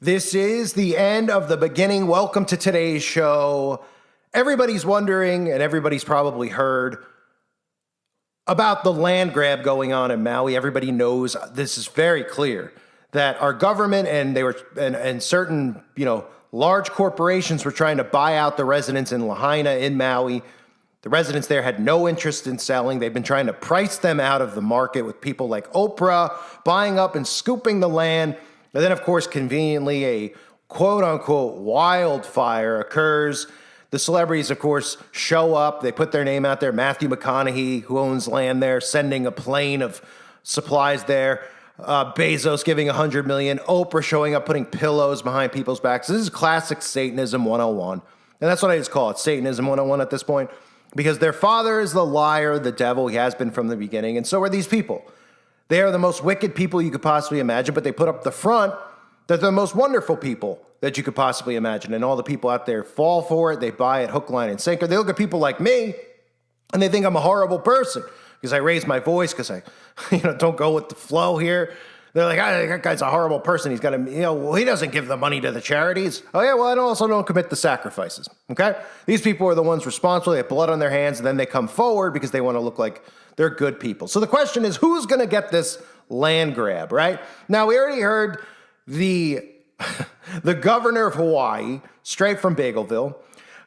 This is the end of the beginning. Welcome to today's show. Everybody's wondering, and everybody's probably heard about the land grab going on in Maui. Everybody knows this is very clear that our government and certain, large corporations were trying to buy out the residents in Lahaina in Maui. The residents there had no interest in selling. They've been trying to price them out of the market with people like Oprah buying up and scooping the land. And then, of course, conveniently, a quote-unquote wildfire occurs. The celebrities, of course, show up. They put their name out there. Matthew McConaughey, who owns land there, sending a plane of supplies there. Bezos giving $100 million. Oprah showing up, putting pillows behind people's backs. This is classic Satanism 101. And that's what I just call it, Satanism 101 at this point. Because their father is the liar, the devil. He has been from the beginning. And so are these people. They are the most wicked people you could possibly imagine, but they put up the front that they're the most wonderful people that you could possibly imagine. And all the people out there fall for it. They buy it hook, line, and sinker. They look at people like me, and they think I'm a horrible person because I raise my voice, because I don't go with the flow here. They're like, that guy's a horrible person. He's got to, he doesn't give the money to the charities. Oh, yeah, well, I also don't commit the sacrifices, okay? These people are the ones responsible. They have blood on their hands, and then they come forward because they want to look like they're good people. So the question is, who's going to get this land grab, right? Now, we already heard the governor of Hawaii, straight from Bagelville,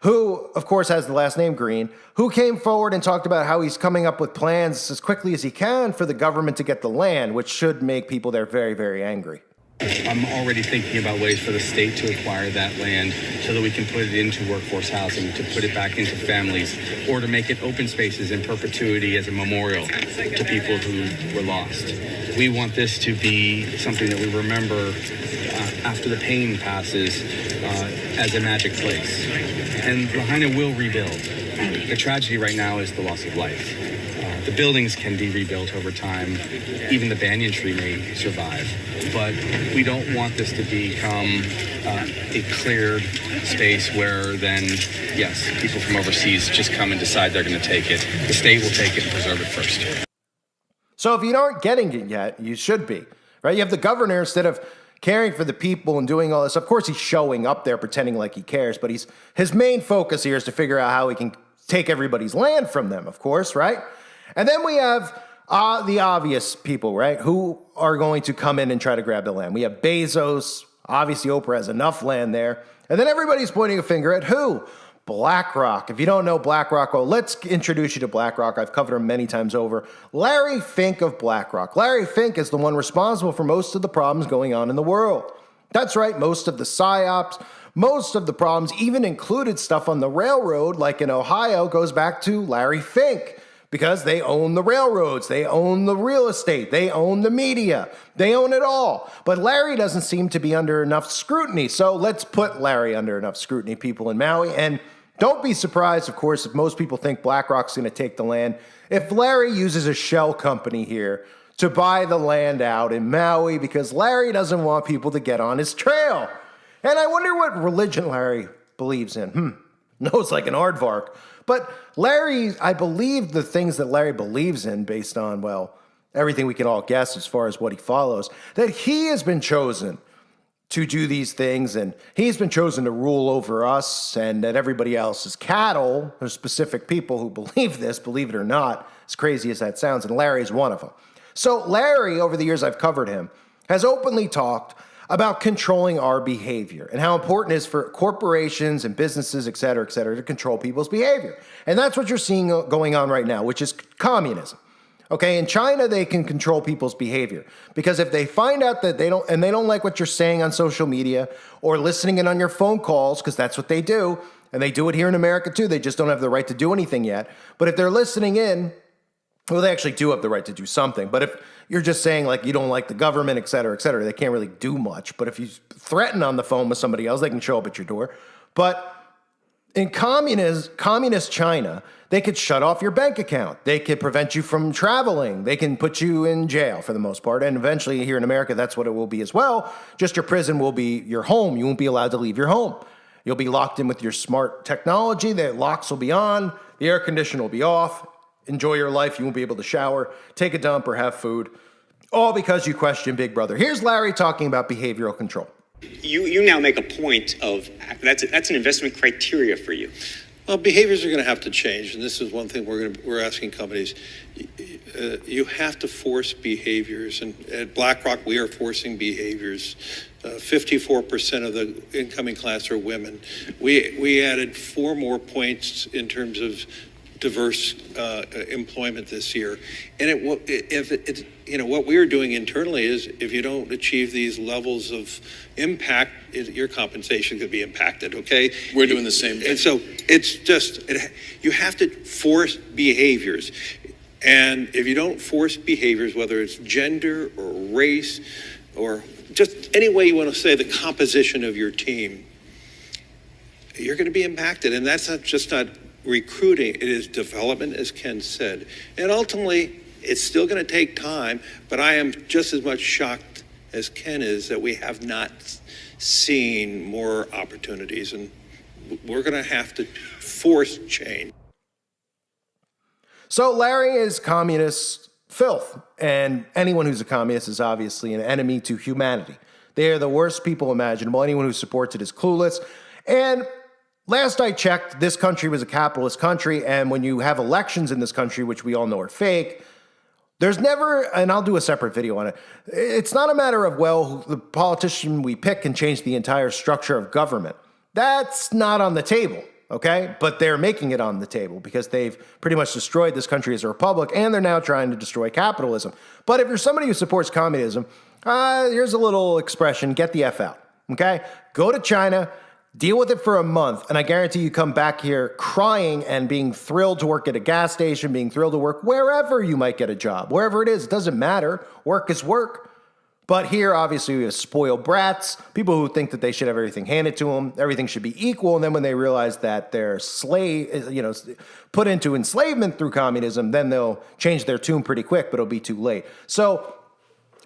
who, of course, has the last name Green, who came forward and talked about how he's coming up with plans as quickly as he can for the government to get the land, which should make people there very, very angry. I'm already thinking about ways for the state to acquire that land so that we can put it into workforce housing, to put it back into families, or to make it open spaces in perpetuity as a memorial to people who were lost. We want this to be something that we remember after the pain passes as a magic place. And Lahaina will rebuild. The tragedy right now is the loss of life. The buildings can be rebuilt over time. Even the banyan tree may survive. But we don't want this to become a cleared space where then, yes, people from overseas just come and decide they're going to take it. The state will take it and preserve it first. So if you aren't getting it yet, you should be, right? You have the governor, instead of caring for the people and doing all this, of course he's showing up there pretending like he cares, but his main focus here is to figure out how he can take everybody's land from them, of course, right? And then we have the obvious people, right, who are going to come in and try to grab the land. We have Bezos. Obviously, Oprah has enough land there. And then everybody's pointing a finger at who? BlackRock. If you don't know BlackRock, well, let's introduce you to BlackRock. I've covered him many times over. Larry Fink of BlackRock. Larry Fink is the one responsible for most of the problems going on in the world. That's right, most of the psyops, most of the problems, even included stuff on the railroad, like in Ohio, goes back to Larry Fink. Because they own the railroads, they own the real estate, they own the media, they own it all. But Larry doesn't seem to be under enough scrutiny, so let's put Larry under enough scrutiny, people in Maui. And don't be surprised, of course, if most people think BlackRock's going to take the land, if Larry uses a shell company here to buy the land out in Maui, because Larry doesn't want people to get on his trail. And I wonder what religion Larry believes in. Knows like an aardvark. But Larry, I believe the things that Larry believes in, based on, well, everything we can all guess as far as what he follows, that he has been chosen to do these things, and he's been chosen to rule over us, and that everybody else is cattle. There's specific people who believe this, believe it or not, as crazy as that sounds, and Larry is one of them. So Larry, over the years I've covered him, has openly talked about controlling our behavior and how important it is for corporations and businesses, et cetera, to control people's behavior. And that's what you're seeing going on right now, which is communism. Okay, in China, they can control people's behavior because if they find out that they don't like what you're saying on social media or listening in on your phone calls, because that's what they do, and they do it here in America too, they just don't have the right to do anything yet. But if they're listening in, well, they actually do have the right to do something. But if you're just saying like you don't like the government, et cetera, they can't really do much. But if you threaten on the phone with somebody else, they can show up at your door. But in communist China, they could shut off your bank account. They could prevent you from traveling. They can put you in jail for the most part. And eventually here in America, that's what it will be as well. Just your prison will be your home. You won't be allowed to leave your home. You'll be locked in with your smart technology. The locks will be on. The air conditioner will be off. Enjoy your life. You won't be able to shower, take a dump, or have food. All because you question Big Brother. Here's Larry talking about behavioral control. You now make a point of that's an investment criteria for you. Well, behaviors are going to have to change, and this is one thing we're asking companies. You have to force behaviors, and at BlackRock we are forcing behaviors. 54% of the incoming class are women. We added 4 more points in terms of diverse employment this year, and what we are doing internally is if you don't achieve these levels of impact, your compensation could be impacted. Okay, we're doing the same thing. And so it's just you have to force behaviors, and if you don't force behaviors, whether it's gender or race or just any way you want to say the composition of your team, you're going to be impacted, and that's not recruiting, it is development, as Ken said. And ultimately, it's still going to take time, but I am just as much shocked as Ken is that we have not seen more opportunities, and we're going to have to force change. So Larry is communist filth, and anyone who's a communist is obviously an enemy to humanity. They are the worst people imaginable. Anyone who supports it is clueless. And last I checked, this country was a capitalist country, and when you have elections in this country, which we all know are fake, there's never, and I'll do a separate video on it, it's not a matter of, well, the politician we pick can change the entire structure of government. That's not on the table, okay? But they're making it on the table because they've pretty much destroyed this country as a republic, and they're now trying to destroy capitalism. But if you're somebody who supports communism, here's a little expression, get the F out, okay? Go to China, deal with it for a month, and I guarantee you come back here crying and being thrilled to work at a gas station, being thrilled to work wherever you might get a job. Wherever it is, it doesn't matter. Work is work. But here, obviously, we have spoiled brats, people who think that they should have everything handed to them, everything should be equal, and then when they realize that they're put into enslavement through communism, then they'll change their tune pretty quick, but it'll be too late. So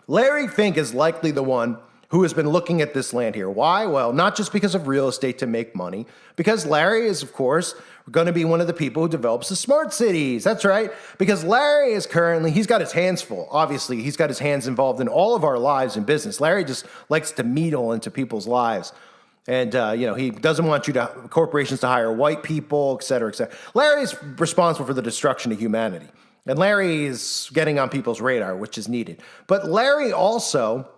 Larry Fink is likely the one who has been looking at this land here. Why? Well, not just because of real estate to make money, because Larry is, of course, going to be one of the people who develops the smart cities. That's right. Because Larry is currently, he's got his hands full. Obviously, he's got his hands involved in all of our lives in business. Larry just likes to meddle into people's lives. And, he doesn't want corporations to hire white people, et cetera, et cetera. Larry's responsible for the destruction of humanity. And Larry is getting on people's radar, which is needed. But Larry also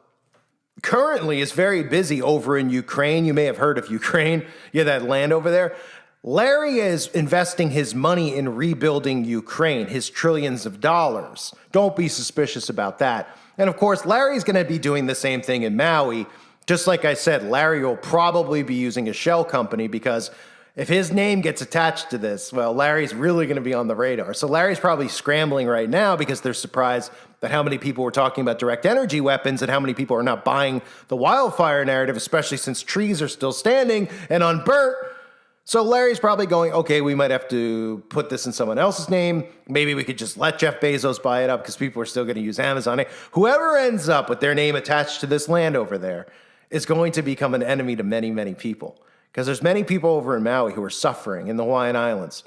currently is very busy over in Ukraine. You may have heard of Ukraine. Yeah, that land over there. Larry is investing his money in rebuilding Ukraine, his trillions of dollars. Don't be suspicious about that. And of course, Larry's going to be doing the same thing in Maui. Just like I said, Larry will probably be using a shell company because if his name gets attached to this, well, Larry's really going to be on the radar. So Larry's probably scrambling right now because they're surprised that how many people were talking about direct energy weapons and how many people are not buying the wildfire narrative, especially since trees are still standing and unburnt. So Larry's probably going, okay, we might have to put this in someone else's name. Maybe we could just let Jeff Bezos buy it up because people are still going to use Amazon. Whoever ends up with their name attached to this land over there is going to become an enemy to many, many people. Because there's many people over in Maui who are suffering in the Hawaiian Islands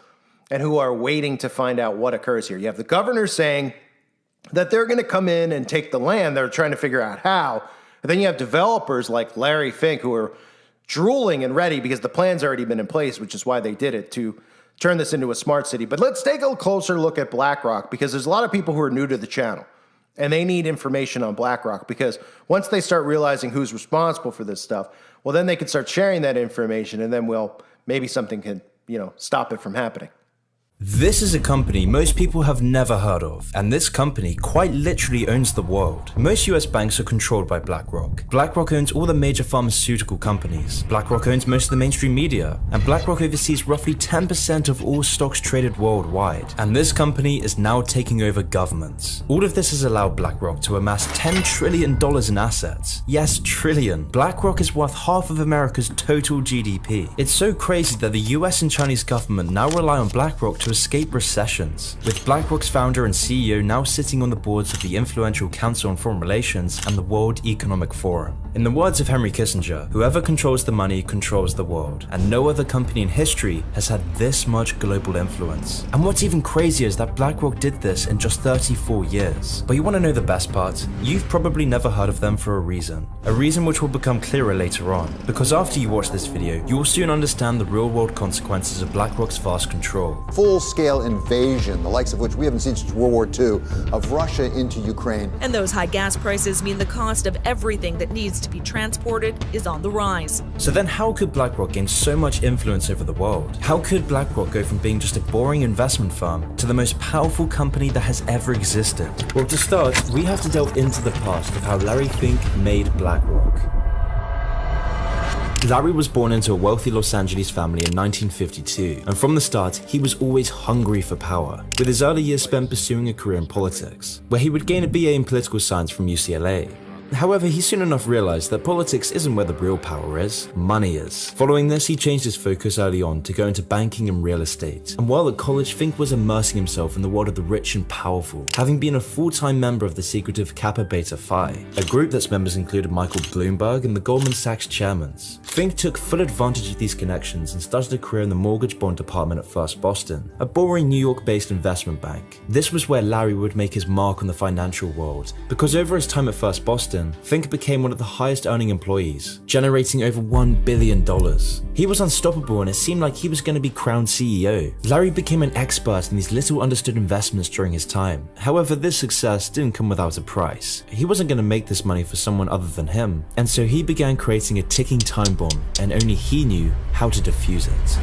and who are waiting to find out what occurs here. You have the governor saying that they're going to come in and take the land. They're trying to figure out how. And then you have developers like Larry Fink who are drooling and ready because the plan's already been in place, which is why they did it, to turn this into a smart city. But let's take a closer look at BlackRock because there's a lot of people who are new to the channel. And they need information on BlackRock because once they start realizing who's responsible for this stuff, well, then they can start sharing that information and then, well, maybe something can, stop it from happening. This is a company most people have never heard of, and this company quite literally owns the world. Most US banks are controlled by BlackRock. BlackRock owns all the major pharmaceutical companies. BlackRock owns most of the mainstream media, and BlackRock oversees roughly 10% of all stocks traded worldwide. And this company is now taking over governments. All of this has allowed BlackRock to amass $10 trillion in assets. Yes, trillion. BlackRock is worth half of America's total GDP. It's so crazy that the US and Chinese government now rely on BlackRock to to escape recessions, with BlackRock's founder and CEO now sitting on the boards of the influential Council on Foreign Relations and the World Economic Forum. In the words of Henry Kissinger, whoever controls the money controls the world, and no other company in history has had this much global influence. And what's even crazier is that BlackRock did this in just 34 years. But you want to know the best part? You've probably never heard of them for a reason which will become clearer later on, because after you watch this video, you will soon understand the real-world consequences of BlackRock's vast control. Full-scale invasion, the likes of which we haven't seen since World War II, of Russia into Ukraine. And those high gas prices mean the cost of everything that needs to be transported is on the rise. So then how could BlackRock gain so much influence over the world? How could BlackRock go from being just a boring investment firm to the most powerful company that has ever existed? Well, to start, we have to delve into the past of how Larry Fink made BlackRock. Larry was born into a wealthy Los Angeles family in 1952, and from the start, he was always hungry for power, with his early years spent pursuing a career in politics, where he would gain a BA in political science from UCLA. However, he soon enough realized that politics isn't where the real power is, money is. Following this, he changed his focus early on to go into banking and real estate. And while at college, Fink was immersing himself in the world of the rich and powerful, having been a full-time member of the secretive Kappa Beta Phi, a group that's members included Michael Bloomberg and the Goldman Sachs chairmen. Fink took full advantage of these connections and started a career in the mortgage bond department at First Boston, a boring New York-based investment bank. This was where Larry would make his mark on the financial world, because over his time at First Boston, Fink became one of the highest earning employees, generating over $1 billion. He was unstoppable and it seemed like he was going to be crowned CEO. Larry became an expert in these little understood investments during his time. However, this success didn't come without a price. He wasn't going to make this money for someone other than him, and so he began creating a ticking time bomb, and only he knew how to defuse it.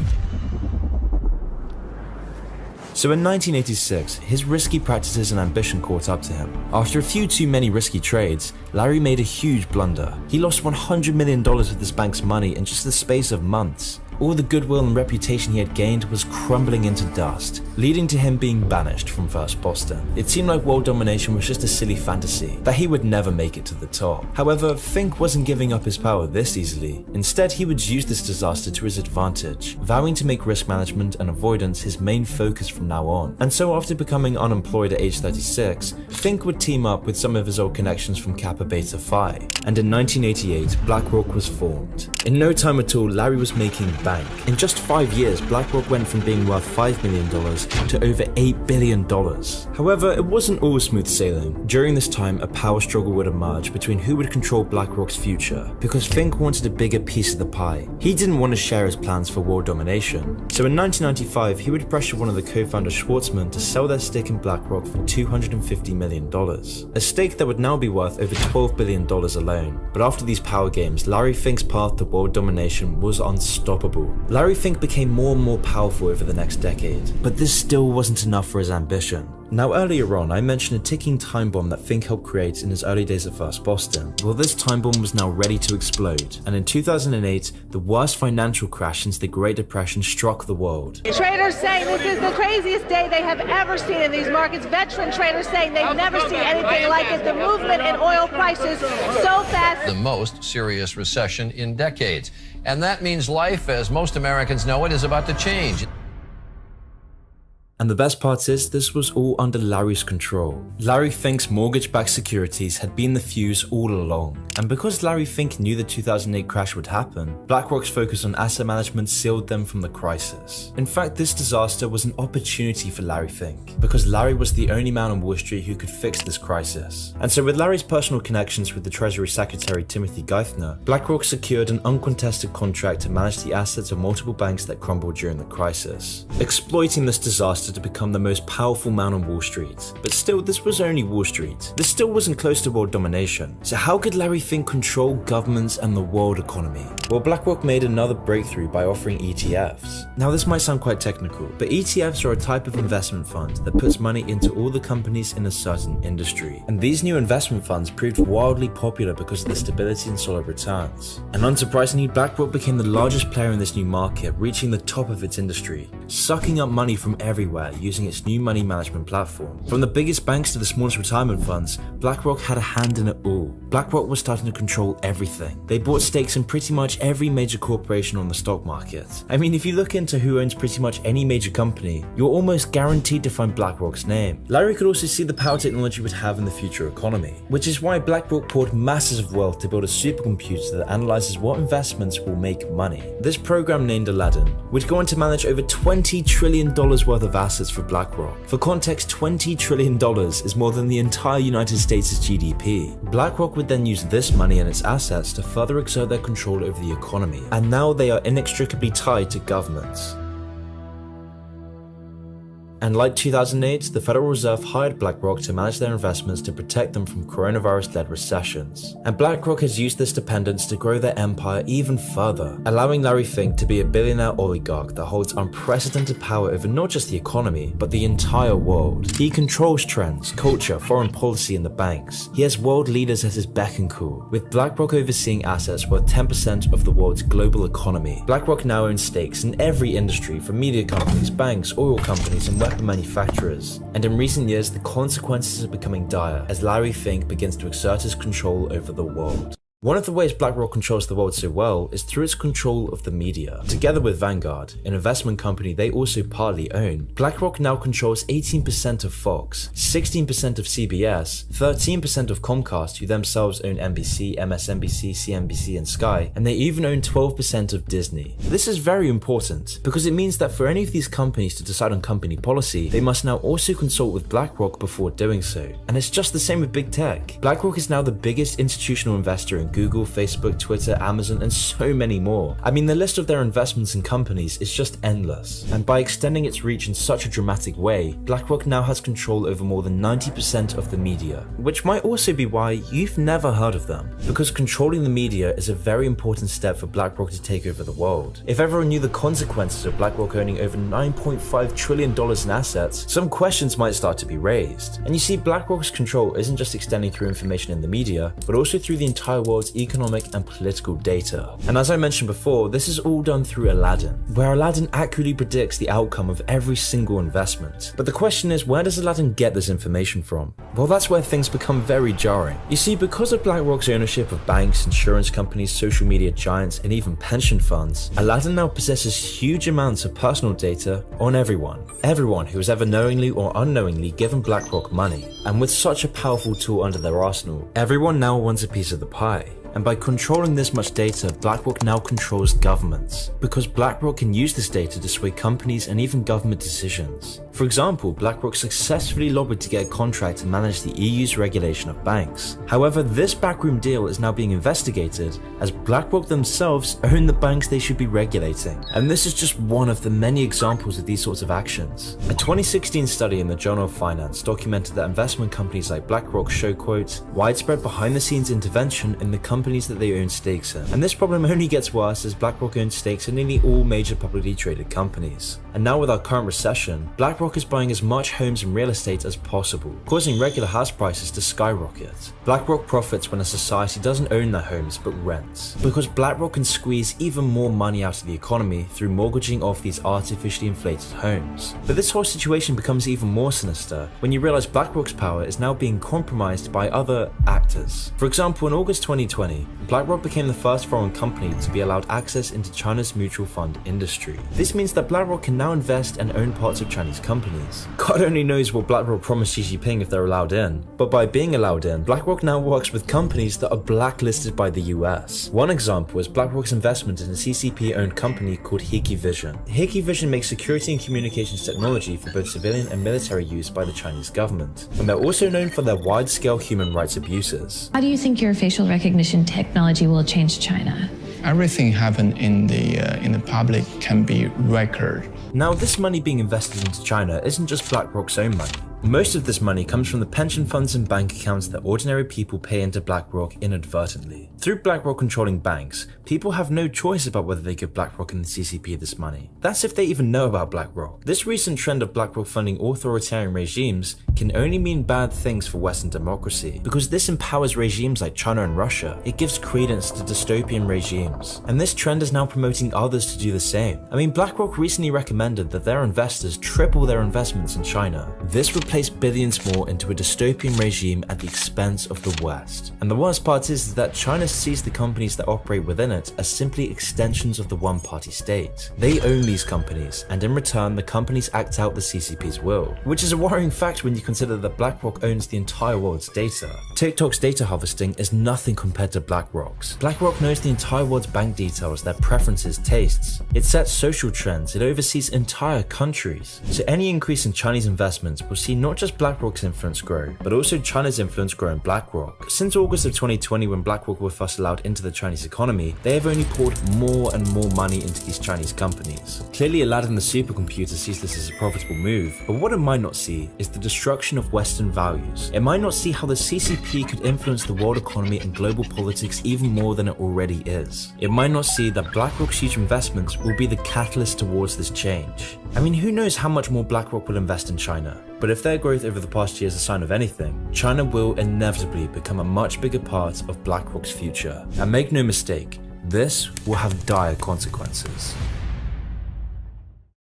So in 1986, his risky practices and ambition caught up to him. After a few too many risky trades, Larry made a huge blunder. He lost $100 million of this bank's money in just the space of months. All the goodwill and reputation he had gained was crumbling into dust, leading to him being banished from First Boston. It seemed like world domination was just a silly fantasy, that he would never make it to the top. However, Fink wasn't giving up his power this easily. Instead, he would use this disaster to his advantage, vowing to make risk management and avoidance his main focus from now on. And so after becoming unemployed at age 36, Fink would team up with some of his old connections from Kappa Beta Phi. And in 1988, BlackRock was formed. In no time at all, Larry was making bank. In just 5 years, BlackRock went from being worth $5 million to over $8 billion. However, it wasn't all smooth sailing. During this time, a power struggle would emerge between who would control BlackRock's future, because Fink wanted a bigger piece of the pie. He didn't want to share his plans for world domination. So in 1995, he would pressure one of the co-founders, Schwartzman, to sell their stake in BlackRock for $250 million, a stake that would now be worth over $12 billion alone. But after these power games, Larry Fink's path to world domination was unstoppable. Larry Fink became more and more powerful over the next decade, but this still wasn't enough for his ambition. Now earlier on, I mentioned a ticking time bomb that Fink helped create in his early days at First Boston. Well, this time bomb was now ready to explode, and in 2008, the worst financial crash since the Great Depression struck the world. Traders saying this is the craziest day they have ever seen in these markets. Veteran traders saying they've never seen anything like it. The movement in oil prices so fast. The most serious recession in decades. And that means life, as most Americans know it, is about to change. And the best part is, this was all under Larry's control. Larry Fink's mortgage-backed securities had been the fuse all along. And because Larry Fink knew the 2008 crash would happen, BlackRock's focus on asset management sealed them from the crisis. In fact, this disaster was an opportunity for Larry Fink, because Larry was the only man on Wall Street who could fix this crisis. And so with Larry's personal connections with the Treasury Secretary Timothy Geithner, BlackRock secured an uncontested contract to manage the assets of multiple banks that crumbled during the crisis, exploiting this disaster to become the most powerful man on Wall Street. But still, this was only Wall Street. This still wasn't close to world domination. So how could Larry Fink control governments and the world economy? Well, BlackRock made another breakthrough by offering ETFs. Now this might sound quite technical, but ETFs are a type of investment fund that puts money into all the companies in a certain industry. And these new investment funds proved wildly popular because of the stability and solid returns. And unsurprisingly, BlackRock became the largest player in this new market, reaching the top of its industry, sucking up money from everywhere. everywhere using its new money management platform. From the biggest banks to the smallest retirement funds, BlackRock had a hand in it all. BlackRock was starting to control everything. They bought stakes in pretty much every major corporation on the stock market. I mean, if you look into who owns pretty much any major company, you're almost guaranteed to find BlackRock's name. Larry could also see the power technology would have in the future economy, which is why BlackRock poured masses of wealth to build a supercomputer that analyzes what investments will make money. This program, named Aladdin, would go on to manage over $20 trillion worth of assets for BlackRock. For context, $20 trillion is more than the entire United States' GDP. BlackRock would then use this money and its assets to further exert their control over the economy, and now they are inextricably tied to governments. And like 2008, the Federal Reserve hired BlackRock to manage their investments to protect them from coronavirus-led recessions. And BlackRock has used this dependence to grow their empire even further, allowing Larry Fink to be a billionaire oligarch that holds unprecedented power over not just the economy, but the entire world. He controls trends, culture, foreign policy, and the banks. He has world leaders at his beck and call, with BlackRock overseeing assets worth 10% of the world's global economy. BlackRock now owns stakes in every industry, from media companies, banks, oil companies, and weapon manufacturers. And in recent years, the consequences are becoming dire as Larry Fink begins to exert his control over the world. One of the ways BlackRock controls the world so well is through its control of the media. Together with Vanguard, an investment company they also partly own, BlackRock now controls 18% of Fox, 16% of CBS, 13% of Comcast, who themselves own NBC, MSNBC, CNBC, and Sky, and they even own 12% of Disney. This is very important because it means that for any of these companies to decide on company policy, they must now also consult with BlackRock before doing so. And it's just the same with big tech. BlackRock is now the biggest institutional investor in Google, Facebook, Twitter, Amazon, and so many more. I mean, the list of their investments in companies is just endless. And by extending its reach in such a dramatic way, BlackRock now has control over more than 90% of the media, which might also be why you've never heard of them. Because controlling the media is a very important step for BlackRock to take over the world. If everyone knew the consequences of BlackRock owning over $9.5 trillion in assets, some questions might start to be raised. And you see, BlackRock's control isn't just extending through information in the media, but also through the entire world's economic and political data. And as I mentioned before, this is all done through Aladdin, where Aladdin accurately predicts the outcome of every single investment. But the question is, where does Aladdin get this information from? Well, that's where things become very jarring. You see, because of BlackRock's ownership of banks, insurance companies, social media giants, and even pension funds, Aladdin now possesses huge amounts of personal data on everyone who has ever knowingly or unknowingly given BlackRock money. And with such a powerful tool under their arsenal, everyone now wants a piece of the pie. And by controlling this much data, BlackRock now controls governments, because BlackRock can use this data to sway companies and even government decisions. For example, BlackRock successfully lobbied to get a contract to manage the EU's regulation of banks. However, this backroom deal is now being investigated as BlackRock themselves own the banks they should be regulating. And this is just one of the many examples of these sorts of actions. A 2016 study in the Journal of Finance documented that investment companies like BlackRock show, quote, widespread behind-the-scenes intervention in the companies that they own stakes in. And this problem only gets worse as BlackRock owns stakes in nearly all major publicly traded companies. And now with our current recession, BlackRock is buying as much homes and real estate as possible, causing regular house prices to skyrocket. BlackRock profits when a society doesn't own their homes but rents, because BlackRock can squeeze even more money out of the economy through mortgaging off these artificially inflated homes. But this whole situation becomes even more sinister when you realize BlackRock's power is now being compromised by other actors. For example, in August 2020, BlackRock became the first foreign company to be allowed access into China's mutual fund industry. This means that BlackRock can now invest and own parts of Chinese companies. God only knows what BlackRock promised Xi Jinping if they're allowed in. But by being allowed in, BlackRock now works with companies that are blacklisted by the US. One example is BlackRock's investment in a CCP-owned company called Hikvision. Hikvision makes security and communications technology for both civilian and military use by the Chinese government. And they're also known for their wide-scale human rights abuses. How do you think your facial recognition technology will change China? Everything happened in the public can be recorded. Now, this money being invested into China isn't just BlackRock's own money. Most of this money comes from the pension funds and bank accounts that ordinary people pay into BlackRock inadvertently. Through BlackRock controlling banks, people have no choice about whether they give BlackRock and the CCP this money. That's if they even know about BlackRock. This recent trend of BlackRock funding authoritarian regimes can only mean bad things for Western democracy, because this empowers regimes like China and Russia. It gives credence to dystopian regimes, and this trend is now promoting others to do the same. I mean, BlackRock recently recommended that their investors triple their investments in China. This would place billions more into a dystopian regime at the expense of the West. And the worst part is that China sees the companies that operate within it as simply extensions of the one-party state. They own these companies, and in return the companies act out the CCP's will, which is a worrying fact when you consider that BlackRock owns the entire world's data. TikTok's data harvesting is nothing compared to BlackRock's. BlackRock knows the entire world's bank details, their preferences, tastes. It sets social trends, it oversees entire countries. So any increase in Chinese investments will see not just BlackRock's influence grow, but also China's influence grow in BlackRock. Since August of 2020, when BlackRock were first allowed into the Chinese economy, they have only poured more and more money into these Chinese companies. Clearly Aladdin the supercomputer sees this as a profitable move, but what it might not see is the destruction of Western values. It might not see how the CCP could influence the world economy and global politics even more than it already is. It might not see that BlackRock's huge investments will be the catalyst towards this change. I mean, who knows how much more BlackRock will invest in China? But if their growth over the past year is a sign of anything, China will inevitably become a much bigger part of BlackRock's future. And make no mistake, this will have dire consequences.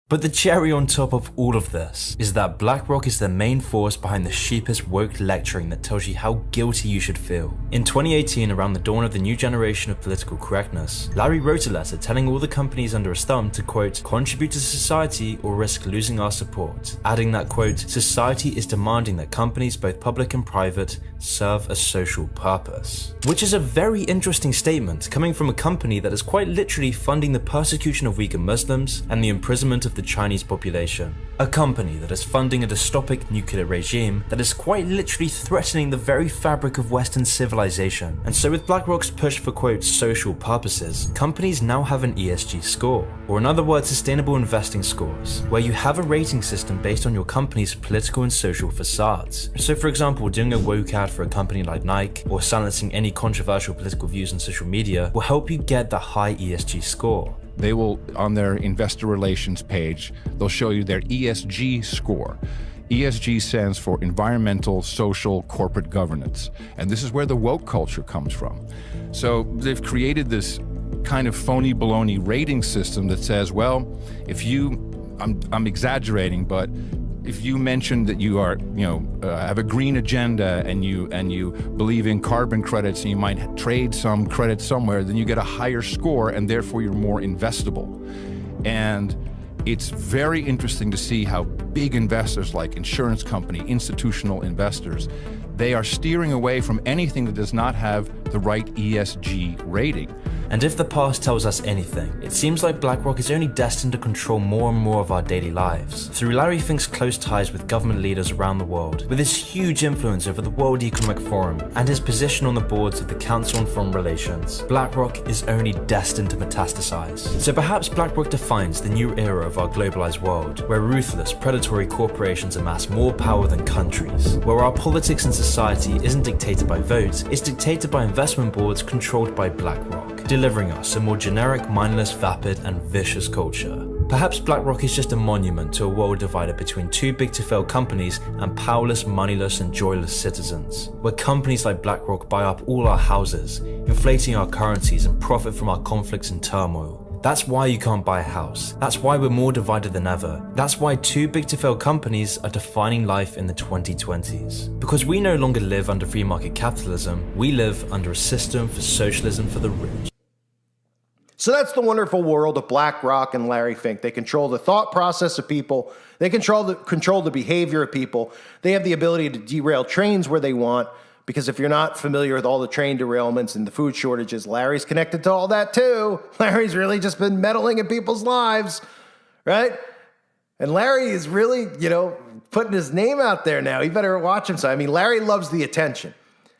But the cherry on top of all of this is that BlackRock is the main force behind the sheepish woke lecturing that tells you how guilty you should feel. In 2018, around the dawn of the new generation of political correctness, Larry wrote a letter telling all the companies under his thumb to, quote, contribute to society or risk losing our support, adding that, quote, society is demanding that companies, both public and private, serve a social purpose. Which is a very interesting statement coming from a company that is quite literally funding the persecution of Uyghur Muslims and the imprisonment of the Chinese population. A company that is funding a dystopic nuclear regime that is quite literally threatening the very fabric of Western civilization. And so with BlackRock's push for, quote, social purposes, companies now have an ESG score, or in other words, sustainable investing scores, where you have a rating system based on your company's political and social facades. So for example, doing a woke ad for a company like Nike, or silencing any controversial political views on social media will help you get the high ESG score. They will, on their investor relations page, they'll show you their ESG score. ESG stands for environmental, social, corporate governance. And this is where the woke culture comes from. So they've created this kind of phony baloney rating system that says, well, if you, I'm exaggerating, but if you mention that you are, have a green agenda and you believe in carbon credits and you might trade some credits somewhere, then you get a higher score and therefore you're more investable. And it's very interesting to see how big investors like insurance company, institutional investors, they are steering away from anything that does not have the right ESG rating. And if the past tells us anything, it seems like BlackRock is only destined to control more and more of our daily lives. Through Larry Fink's close ties with government leaders around the world, with his huge influence over the World Economic Forum, and his position on the boards of the Council on Foreign Relations, BlackRock is only destined to metastasize. So perhaps BlackRock defines the new era of our globalized world, where ruthless, predatory corporations amass more power than countries, where our politics and society isn't dictated by votes, it's dictated by investment boards controlled by BlackRock, delivering us a more generic, mindless, vapid, and vicious culture. Perhaps BlackRock is just a monument to a world divided between too big to fail companies and powerless, moneyless, and joyless citizens, where companies like BlackRock buy up all our houses, inflating our currencies and profit from our conflicts and turmoil. That's why you can't buy a house. That's why we're more divided than ever. That's why too big to fail companies are defining life in the 2020s. Because we no longer live under free market capitalism, we live under a system for socialism for the rich. So that's the wonderful world of BlackRock and Larry Fink. They control the thought process of people. They control the behavior of people. They have the ability to derail trains where they want. Because if you're not familiar with all the train derailments and the food shortages, Larry's connected to all that too. Larry's really just been meddling in people's lives, right? And Larry is really, putting his name out there now. You better watch him. So, Larry loves the attention.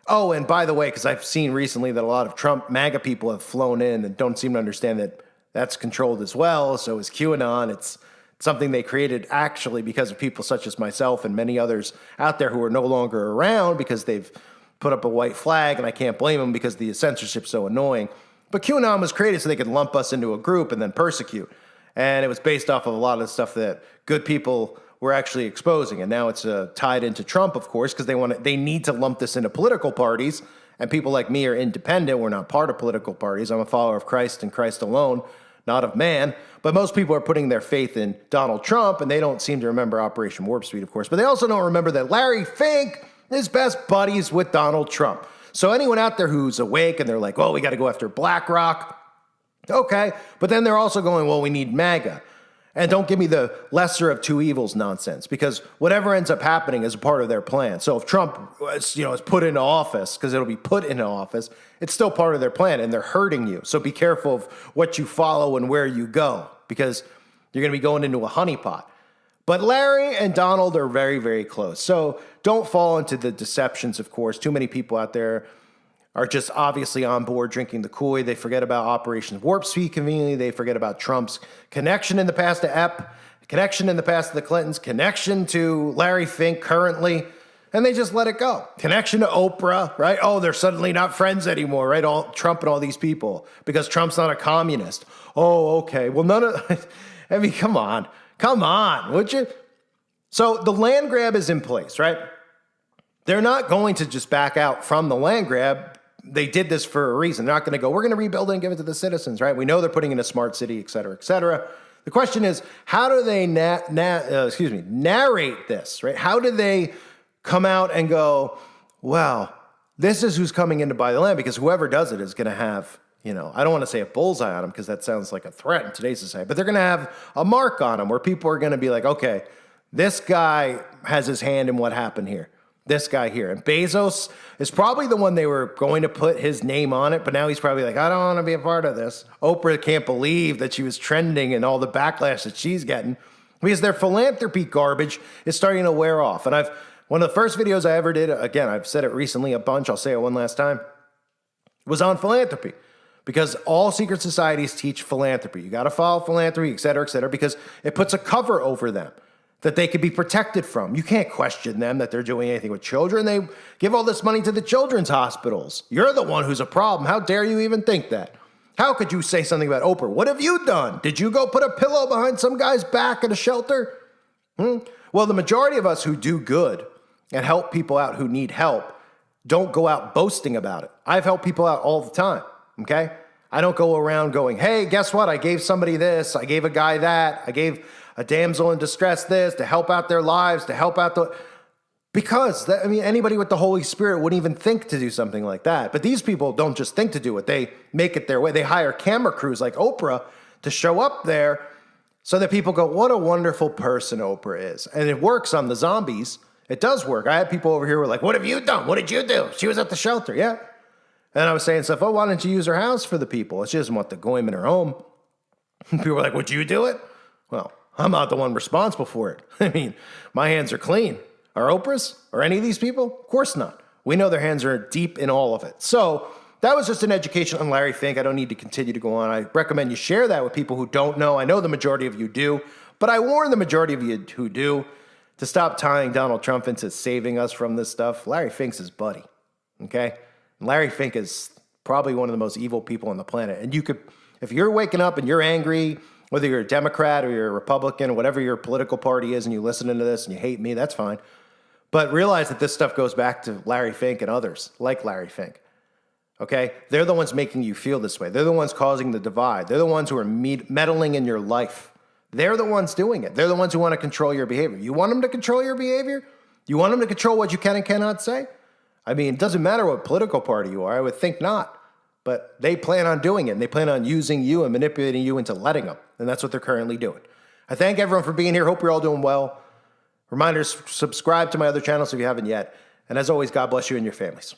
Oh, and by the way, because I've seen recently that a lot of Trump MAGA people have flown in and don't seem to understand that that's controlled as well. So is QAnon. It's something they created actually because of people such as myself and many others out there who are no longer around because they've put up a white flag, and I can't blame them because the censorship's so annoying. But QAnon was created so they could lump us into a group and then persecute. And it was based off of a lot of the stuff that good people were actually exposing. And now it's tied into Trump, of course, because they need to lump this into political parties. And people like me are independent. We're not part of political parties. I'm a follower of Christ and Christ alone, not of man. But most people are putting their faith in Donald Trump, and they don't seem to remember Operation Warp Speed, of course. But they also don't remember that Larry Fink is best buddies with Donald Trump. So anyone out there who's awake and they're like, well, we got to go after BlackRock. Okay. But then they're also going, well, we need MAGA. And don't give me the lesser of two evils nonsense, because whatever ends up happening is a part of their plan. So if Trump is put into office, because it'll be put into office, it's still part of their plan, and they're hurting you. So be careful of what you follow and where you go, because you're going to be going into a honeypot. But Larry and Donald are very, very close. So don't fall into the deceptions, of course. Too many people out there are just obviously on board drinking the Kool-Aid. They forget about Operation Warp Speed conveniently. They forget about Trump's connection in the past to Ep, connection in the past to the Clintons, connection to Larry Fink currently, and they just let it go. Connection to Oprah, right? Oh, they're suddenly not friends anymore, right? Trump and all these people, because Trump's not a communist. Oh, okay. Well, I mean, come on, would you? So the land grab is in place, right? They're not going to just back out from the land grab. They did this for a reason. They're not going to go, we're going to rebuild it and give it to the citizens, right? We know they're putting in a smart city, et cetera, et cetera. The question is, how do they narrate this, right? How do they come out and go, well, this is who's coming in to buy the land, because whoever does it is going to have, I don't want to say a bullseye on them because that sounds like a threat in today's society, but they're going to have a mark on them where people are going to be like, okay, this guy has his hand in what happened here. This guy here. And Bezos is probably the one they were going to put his name on it, but now he's probably like, I don't want to be a part of this. Oprah can't believe that she was trending and all the backlash that she's getting, because their philanthropy garbage is starting to wear off. And one of the first videos I ever did, again, I've said it recently a bunch, I'll say it one last time, was on philanthropy. Because all secret societies teach philanthropy. You got to follow philanthropy, et cetera, because it puts a cover over them that they could be protected from. You can't question them that they're doing anything with children. They give all this money to the children's hospitals. You're the one who's a problem. How dare you even think that? How could you say something about Oprah? What have you done? Did you go put a pillow behind some guy's back at a shelter? Well, the majority of us who do good and help people out who need help don't go out boasting about it. I've helped people out all the time, okay? I don't go around going, hey, guess what? I gave somebody this. I gave a guy that. I gave a damsel in distress this to help out their lives, to help out because anybody with the Holy Spirit wouldn't even think to do something like that. But these people don't just think to do it. They make it their way. They hire camera crews like Oprah to show up there so that people go, what a wonderful person Oprah is. And it works on the zombies. It does work. I had people over here who were like, what have you done? What did you do? She was at the shelter. Yeah. And I was saying stuff, why don't you use her house for the people? She doesn't want the goyim in her home. People were like, would you do it? Well, I'm not the one responsible for it. My hands are clean. Are Oprah's or any of these people? Of course not. We know their hands are deep in all of it. So that was just an education on Larry Fink. I don't need to continue to go on. I recommend you share that with people who don't know. I know the majority of you do, but I warn the majority of you who do to stop tying Donald Trump into saving us from this stuff. Larry Fink's his buddy, okay? And Larry Fink is probably one of the most evil people on the planet. And if you're waking up and you're angry, whether you're a Democrat or you're a Republican or whatever your political party is, and you listen to this and you hate me, that's fine. But realize that this stuff goes back to Larry Fink and others like Larry Fink. Okay? They're the ones making you feel this way. They're the ones causing the divide. They're the ones who are meddling in your life. They're the ones doing it. They're the ones who want to control your behavior. You want them to control your behavior? You want them to control what you can and cannot say? It doesn't matter what political party you are. I would think not. But they plan on doing it, and they plan on using you and manipulating you into letting them. And that's what they're currently doing. I thank everyone for being here. Hope you're all doing well. Reminders, subscribe to my other channels if you haven't yet. And as always, God bless you and your families.